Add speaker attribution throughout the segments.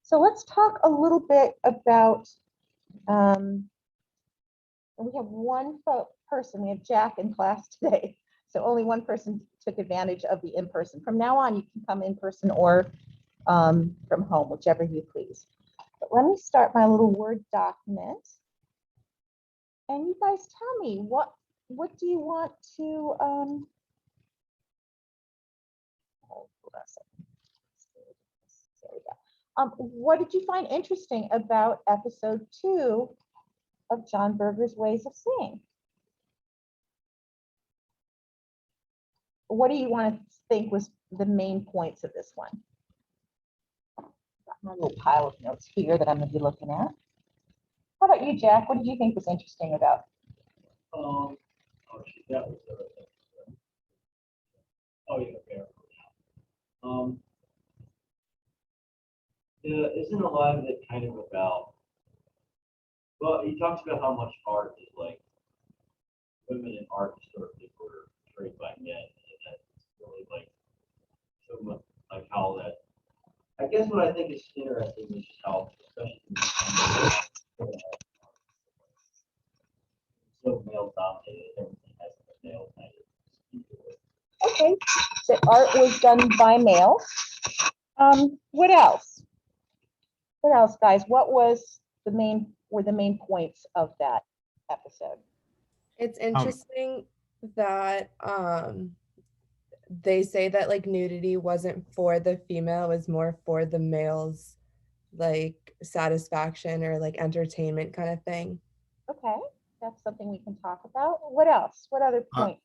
Speaker 1: So let's talk a little bit about, we have one person, we have Jack in class today. So only one person took advantage of the in-person. From now on, you can come in person or from home, whichever you please. But let me start my little Word document. And you guys tell me, what do you want to, there we go. What did you find interesting about episode 2 of John Berger's Ways of Seeing? What do you want to think was the main points of this one? Got my little pile of notes here that I'm going to be looking at. How about you, Jack? What did you think was interesting about?
Speaker 2: That was isn't a lot of it kind of about, well, he talks about how much art is like women in art historically were portrayed by men, and that's really like so much like how that. I guess what I think is interesting is just how, especially so male dominated, everything has a male kind of.
Speaker 1: Okay, so art was done by males. What else? What else, guys? What was the main points of that episode?
Speaker 3: It's interesting that they say that like nudity wasn't for the female, it was more for the male's like satisfaction or like entertainment kind of thing.
Speaker 1: Okay, that's something we can talk about. What else? What other point?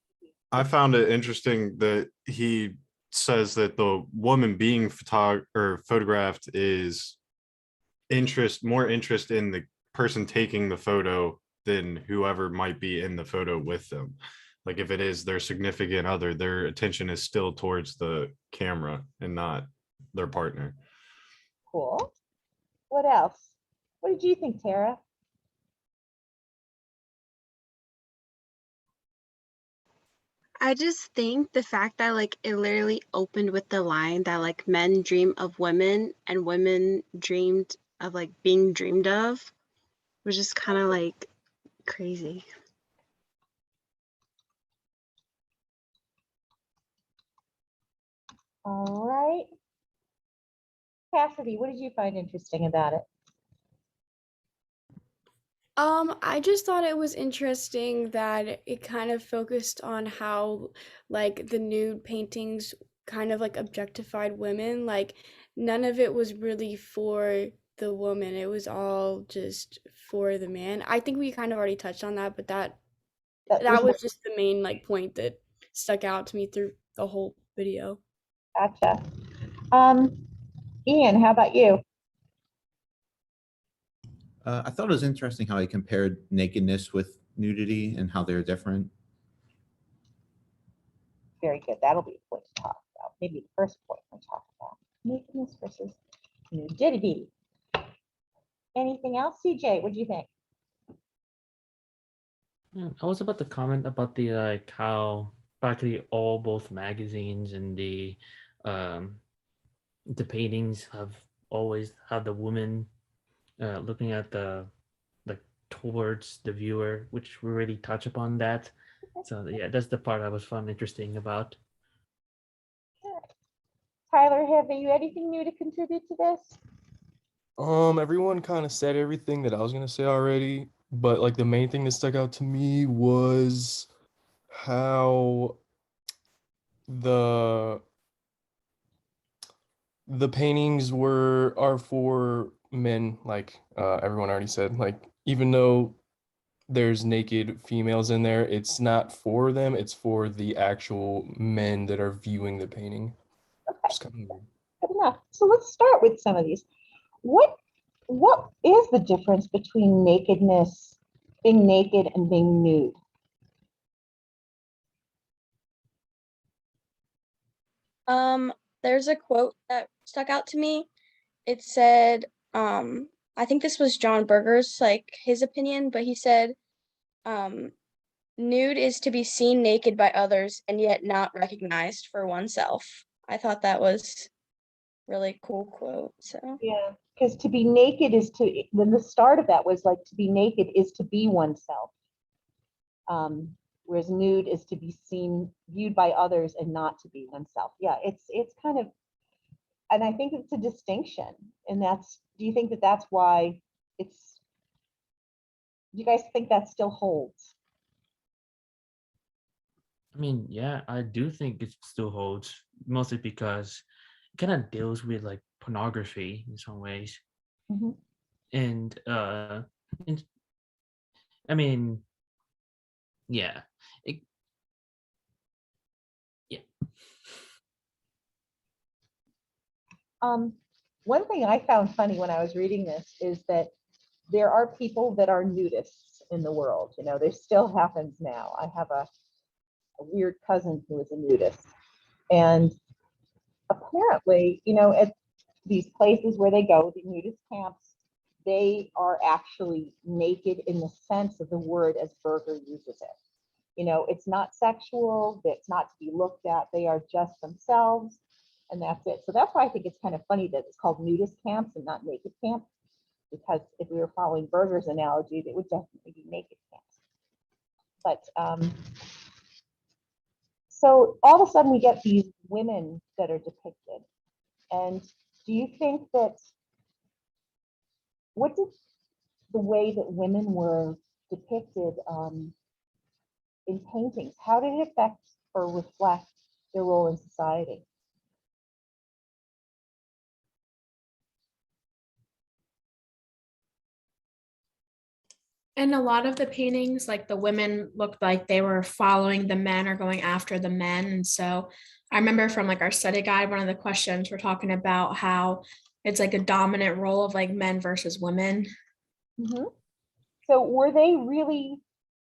Speaker 4: I found it interesting that he says that the woman being photographed is more interest in the person taking the photo than whoever might be in the photo with them. Like if it is their significant other, their attention is still towards the camera and not their partner.
Speaker 1: Cool. What else? What did you think, Tara?
Speaker 5: I just think the fact that like it literally opened with the line that like men dream of women and women dreamed of like being dreamed of was just kind of like crazy.
Speaker 1: All right. Cassidy, what did you find interesting about it?
Speaker 6: I just thought it was interesting that it kind of focused on how like the nude paintings kind of like objectified women. Like none of it was really for the woman. It was all just for the man. I think we kind of already touched on that, but that was just the main like point that stuck out to me through the whole video.
Speaker 1: Gotcha. Ian, how about you?
Speaker 7: I thought it was interesting how he compared nakedness with nudity and how they're different.
Speaker 1: Very good. That'll be a point to talk about. Maybe the first point we'll talk about. Nakedness versus nudity. Anything else? CJ, what do you think?
Speaker 8: I was about to comment about the like how practically all both magazines and the paintings have always had the woman looking at the towards the viewer, which we really touch upon that. So yeah, that's the part I was found interesting about.
Speaker 1: Tyler, have you anything new to contribute to this?
Speaker 9: Everyone kind of said everything that I was gonna say already, but like the main thing that stuck out to me was how the paintings are for men, like everyone already said. Like even though there's naked females in there, it's not for them, it's for the actual men that are viewing the painting.
Speaker 1: Okay. Good enough. So let's start with some of these. What is the difference between nakedness, being naked, and being nude?
Speaker 10: There's a quote that stuck out to me. It said, I think this was John Berger's, like his opinion, but he said, nude is to be seen naked by others and yet not recognized for oneself. I thought that was really cool quote. So
Speaker 1: Yeah, because to be naked is to, then the start of that was like to be naked is to be oneself. Whereas nude is to be seen, viewed by others and not to be oneself. Yeah, it's kind of, and I think it's a distinction. And that's, do you think that that's why it's, do you guys think that still holds?
Speaker 8: I mean, yeah, I do think it still holds, mostly because it kind of deals with like pornography in some ways.
Speaker 1: Mhm.
Speaker 8: And I mean, yeah, it, yeah.
Speaker 1: One thing I found funny when I was reading this is that there are people that are nudists in the world. You know, this still happens now. I have a weird cousin who is a nudist. And apparently, you know, at these places where they go, the nudist camps, they are actually naked in the sense of the word as Berger uses it. You know, it's not sexual, it's not to be looked at, they are just themselves, and that's it. So that's why I think it's kind of funny that it's called nudist camps and not naked camps, because if we were following Berger's analogy, it would definitely be naked camps. But so all of a sudden we get these women that are depicted. And do you think that, what did the way that women were depicted in paintings, how did it affect or reflect their role in society?
Speaker 11: In a lot of the paintings, like the women looked like they were following the men or going after the men. And so I remember from like our study guide, one of the questions we're talking about how it's like a dominant role of like men versus women.
Speaker 1: Mhm. So were they really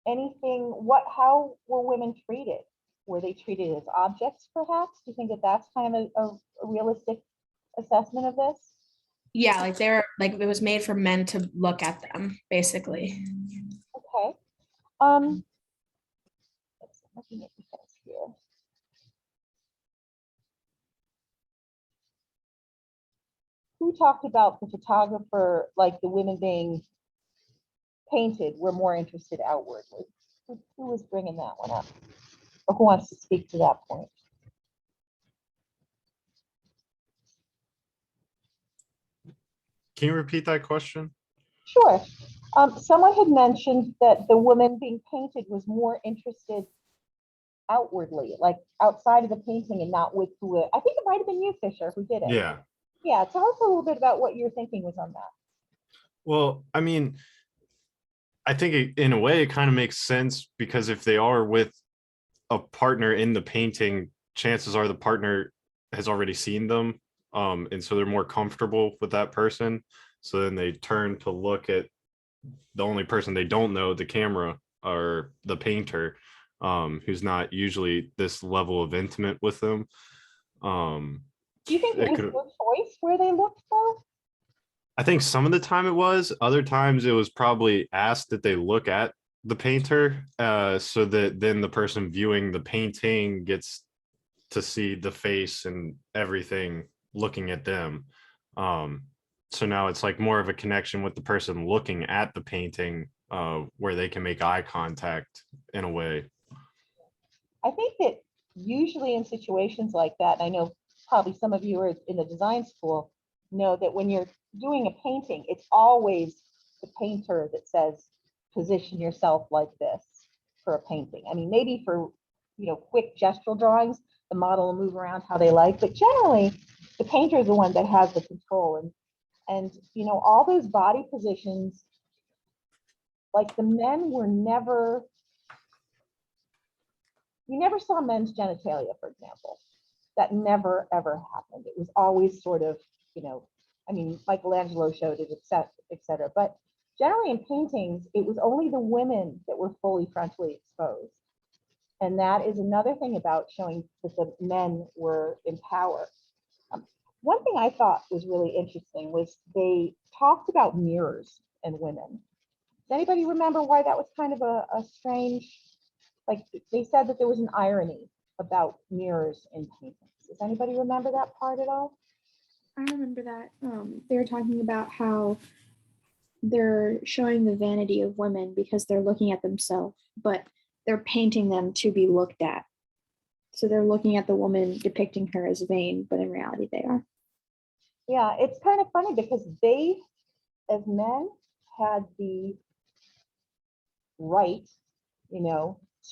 Speaker 1: anything, what, how were women treated? Were they treated as objects perhaps? Do you think that that's kind of a realistic assessment of this?
Speaker 11: Yeah, like they're like it was made for men to look at them, basically.
Speaker 1: Okay. Looking at this here. Who talked about the photographer, like the women being painted, were more interested outwardly? Who was bringing that one up? Or who wants to speak to that point?
Speaker 4: Can you repeat that question?
Speaker 1: Sure. Someone had mentioned that the woman being painted was more interested outwardly, like outside of the painting and not with who it, I think it might have been you, Fisher, who did it.
Speaker 4: Yeah.
Speaker 1: Yeah, tell us a little bit about what your thinking was on that.
Speaker 4: Well, I mean, I think in a way it kind of makes sense, because if they are with a partner in the painting, chances are the partner has already seen them. And so they're more comfortable with that person. So then they turn to look at the only person they don't know, the camera or the painter, who's not usually this level of intimate with them.
Speaker 1: Do you think it was
Speaker 4: could,
Speaker 1: your choice where they looked though?
Speaker 4: I think some of the time it was, other times it was probably asked that they look at the painter, so that then the person viewing the painting gets to see the face and everything looking at them. So now it's like more of a connection with the person looking at the painting, where they can make eye contact in a way.
Speaker 1: I think that usually in situations like that, and I know probably some of you are in the design school, know that when you're doing a painting, it's always the painter that says, position yourself like this for a painting. I mean, maybe for, you know, quick gestural drawings, the model will move around how they like, but generally the painter is the one that has the control. And you know, all those body positions, like the men were never, you never saw men's genitalia, for example. That never, ever happened. It was always sort of, you know, I mean, Michelangelo showed it, et cetera. But generally in paintings, it was only the women that were fully frontally exposed. And that is another thing about showing that the men were in power. One thing I thought was really interesting was they talked about mirrors and women. Does anybody remember why that was kind of a strange, like they said that there was an irony about mirrors in paintings. Does anybody remember that part at all?
Speaker 12: I remember that. They were talking about how they're showing the vanity of women because they're looking at themselves, but they're painting them to be looked at. So they're looking at the woman, depicting her as vain, but in reality they are.
Speaker 1: Yeah, it's kind of funny because they, as men, had the right,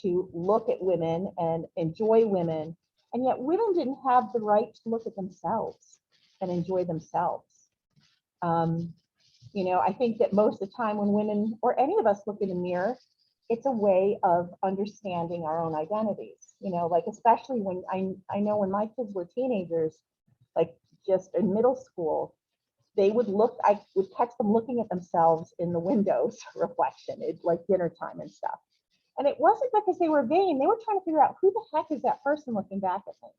Speaker 1: to look at women and enjoy women. And yet women didn't have the right to look at themselves and enjoy themselves. I think that most of the time when women or any of us look in the mirror, it's a way of understanding our own identities, like especially when I know when my kids were teenagers, like just in middle school, they would look, I would catch them looking at themselves in the windows reflection, like dinner time and stuff. And it wasn't because they were vain, they were trying to figure out who the heck is that person looking back at me.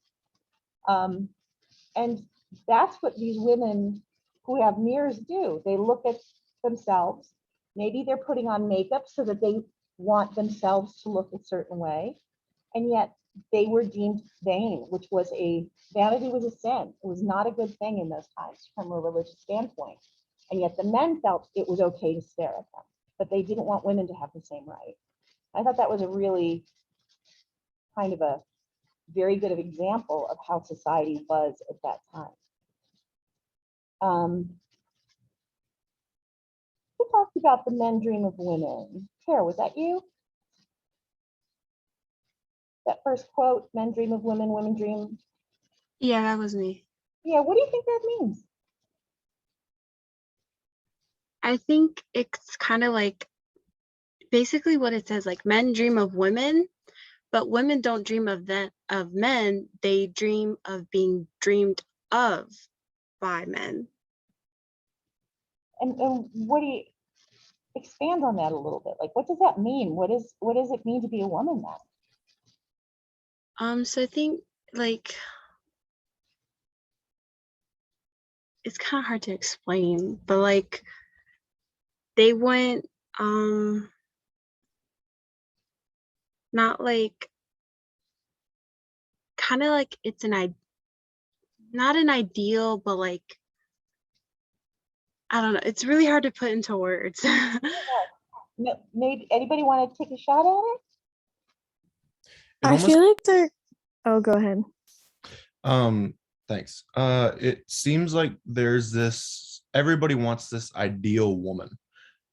Speaker 1: And that's what these women who have mirrors do. They look at themselves. Maybe they're putting on makeup so that they want themselves to look a certain way. And yet they were deemed vain, which was vanity was a sin. It was not a good thing in those times from a religious standpoint. And yet the men felt it was okay to stare at them, but they didn't want women to have the same right. I thought that was a really kind of a very good example of how society was at that time. Who talked about the men dream of women? Tara, was that you? That first quote, men dream of women, women dream.
Speaker 5: Yeah, that was me.
Speaker 1: Yeah, what do you think that means?
Speaker 5: I think it's kind of like basically what it says, like men dream of women, but women don't dream of men. They dream of being dreamed of by men.
Speaker 1: And what do you expand on that a little bit? Like, what does that mean? What does it mean to be a woman then?
Speaker 5: So I think like it's kind of hard to explain, but like they went not like kind of like it's not an ideal, but like I don't know. It's really hard to put into words.
Speaker 1: Maybe anybody want to take a shot at it?
Speaker 12: I feel like they're, oh, go ahead.
Speaker 7: Thanks. It seems like there's this, everybody wants this ideal woman.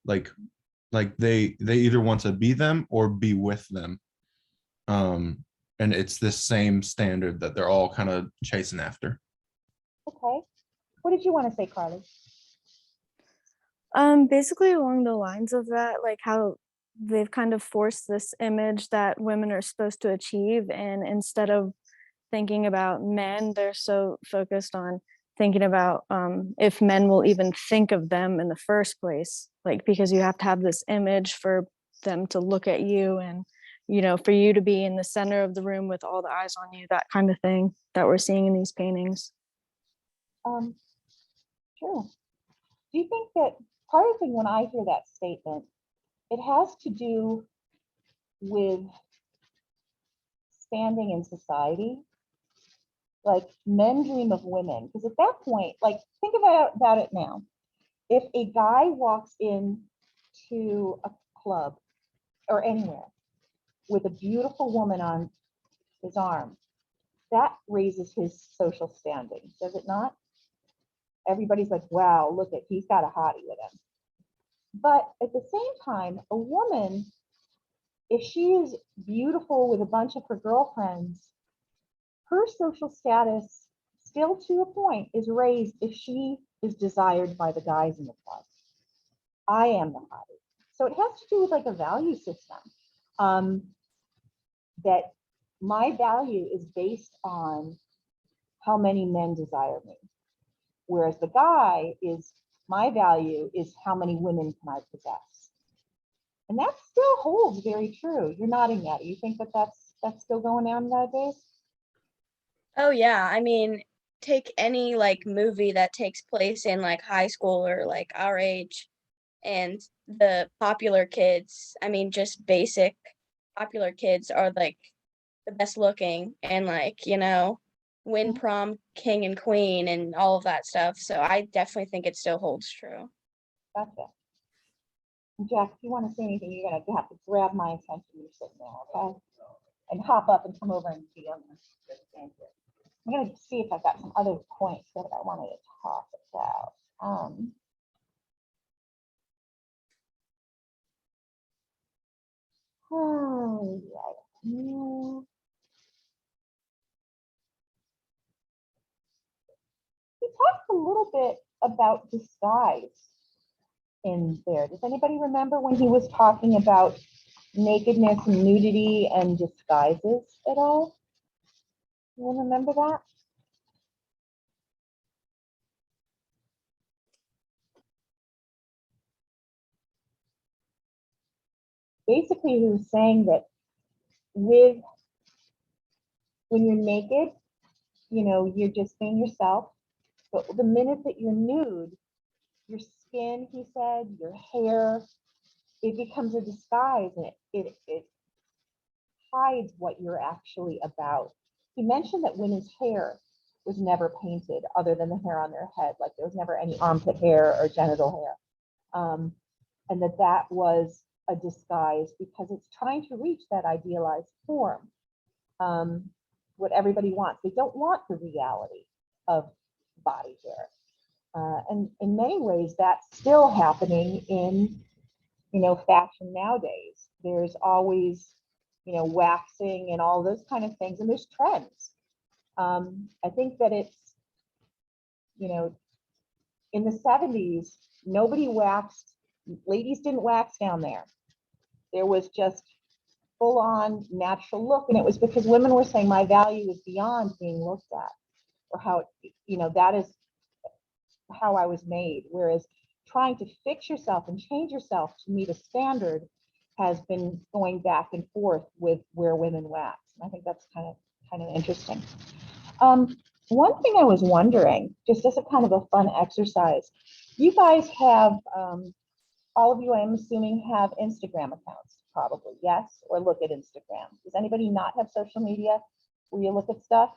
Speaker 7: Like they either want to be them or be with them. And it's this same standard that they're all kind of chasing after.
Speaker 1: Okay. What did you want to say, Carly?
Speaker 12: Basically along the lines of that, like how they've kind of forced this image that women are supposed to achieve, and instead of thinking about men, they're so focused on thinking about if men will even think of them in the first place, like because you have to have this image for them to look at you, and for you to be in the center of the room with all the eyes on you, that kind of thing that we're seeing in these paintings.
Speaker 1: Sure. Do you think that part of the thing when I hear that statement, it has to do with standing in society? Like men dream of women, because at that point, like think about it now. If a guy walks in to a club or anywhere with a beautiful woman on his arm, that raises his social standing, does it not? Everybody's like, wow, look at, he's got a hottie with him. But at the same time, a woman, if she is beautiful with a bunch of her girlfriends, her social status still to a point is raised if she is desired by the guys in the club. I am the hottie. So it has to do with like a value system, that my value is based on how many men desire me. Whereas the guy is, my value is how many women can I possess. And that still holds very true. You're nodding at it. You think that that's still going on nowadays?
Speaker 10: Oh yeah, I mean, take any like movie that takes place in like high school or like our age, and the popular kids, I mean, just basic popular kids are like the best looking, and like, win prom king and queen and all of that stuff. So I definitely think it still holds true.
Speaker 1: Gotcha. Jack, if you want to say anything, you're gonna have to grab my attention. You're sitting there, okay? And hop up and come over and be on this. I'm gonna see if I've got some other points that I wanted to talk about. Oh, yeah. We talked a little bit about disguise in there. Does anybody remember when he was talking about nakedness and nudity and disguises at all? You remember that? Basically, he was saying that when you're naked, you know, you're just being yourself. But the minute that you're nude, your skin, he said, your hair, it becomes a disguise, and it hides what you're actually about. He mentioned that women's hair was never painted other than the hair on their head, like there was never any armpit hair or genital hair. And that was a disguise because it's trying to reach that idealized form, what everybody wants. They don't want the reality of body hair. And in many ways, that's still happening in, you know, fashion nowadays. There's always, you know, waxing and all those kind of things, and there's trends. I think that it's, you know, in the 70s, nobody waxed, ladies didn't wax down there. There was just full on natural look, and it was because women were saying my value is beyond being looked at, or how, you know, that is how I was made. Whereas trying to fix yourself and change yourself to meet a standard has been going back and forth with where women wax. And I think that's kind of interesting. One thing I was wondering, just as a kind of a fun exercise, you guys have, all of you, I'm assuming, have Instagram accounts, probably, yes? Or look at Instagram. Does anybody not have social media where you look at stuff?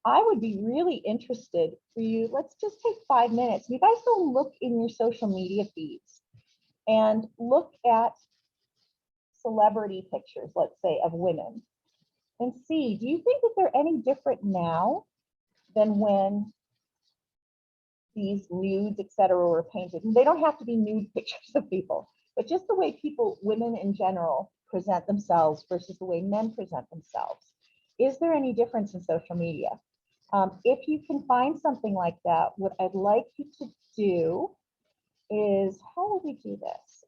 Speaker 1: I would be really interested for you. Let's just take 5 minutes. You guys go look in your social media feeds and look at celebrity pictures, let's say, of women, and see, do you think that they're any different now than when these nudes, et cetera, were painted? And they don't have to be nude pictures of people, but just the way people, women in general, present themselves versus the way men present themselves. Is there any difference in social media? If you can find something like that, what I'd like you to do is, how will we do this?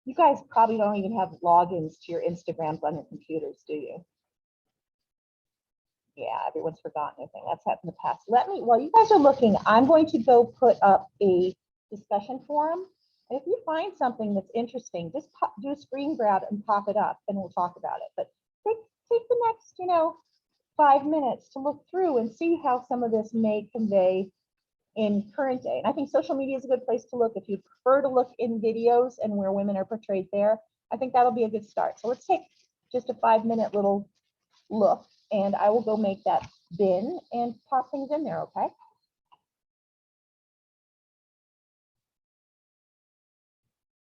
Speaker 1: You guys probably don't even have logins to your Instagrams on your computers, do you? Yeah, everyone's forgotten anything. That's happened in the past. Let me, while you guys are looking, I'm going to go put up a discussion forum. And if you find something that's interesting, just do a screen grab and pop it up and we'll talk about it. But take the next, you know, 5 minutes to look through and see how some of this may convey in current day. And I think social media is a good place to look. If you prefer to look in videos and where women are portrayed there, I think that'll be a good start. So let's take just a 5-minute little look, and I will go make that bin and pop things in there, okay?